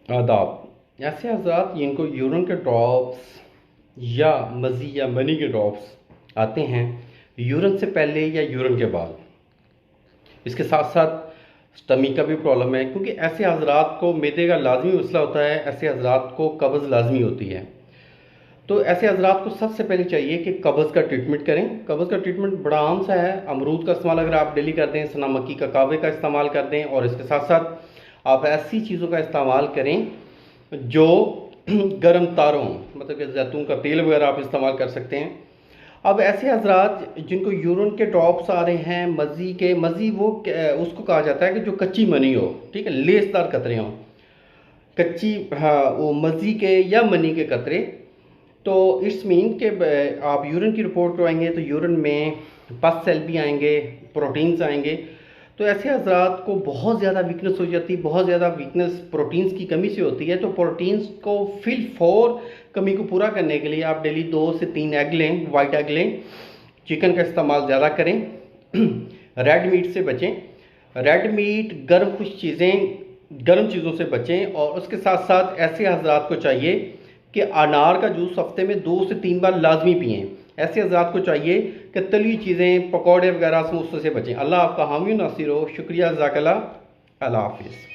आदाब। ऐसे हजरात जिनको यूरिन के ड्रॉप्स या मज़ी या मनी के ड्रॉप्स आते हैं यूरिन से पहले या यूरिन के बाद, इसके साथ साथ स्टमी का भी प्रॉब्लम है, क्योंकि ऐसे हजरात को मैदे का लाजमी मसला होता है, ऐसे हजरात को कब्ज़ लाजमी होती है। तो ऐसे हजरात को सबसे पहले चाहिए कि कब्ज़ का ट्रीटमेंट करें। कब्ज़ का ट्रीटमेंट बड़ा आम सा है। अमरूद का इस्तेमाल अगर आप डेली कर दें, सना मक्की का कावे का इस्तेमाल कर दें, और इसके साथ साथ आप ऐसी चीज़ों का इस्तेमाल करें जो गर्म तारों, मतलब कि जैतून का तेल वगैरह आप इस्तेमाल कर सकते हैं। अब ऐसे हजरात जिनको यूरिन के ड्रॉप्स आ रहे हैं, मज़ी वो उसको कहा जाता है कि जो कच्ची मनी हो, ठीक है, लेसदार कतरे हों, कच्ची, हाँ, वो मज़ी के या मनी के कतरे। तो इट्स मीन कि आप यूरिन की रिपोर्ट करवाएंगे तो यूरिन में पस सेल भी आएंगे, प्रोटीन्स आएंगे। तो ऐसे हजरात को बहुत ज़्यादा वीकनेस हो जाती है, बहुत ज़्यादा वीकनेस प्रोटीन्स की कमी से होती है। तो प्रोटीन्स को फिल फॉर कमी को पूरा करने के लिए आप डेली 2 से 3 एग लें, वाइट एग लें। चिकन का इस्तेमाल ज़्यादा करें। रेड मीट से बचें। रेड मीट, गर्म कुछ चीज़ें, गर्म चीज़ों से बचें। और उसके साथ साथ ऐसे हजरात को चाहिए कि अनार का जूस हफ्ते में 2 से 3 बार लाजमी पिएँ। ऐसे हजरात को चाहिए कि तली चीज़ें, पकौड़े वगैरह, समोसे से बचें। अल्लाह आपका हामी नासिर हो। शुक्रिया, जज़ाकल्लाह। अल्लाह हाफिज़।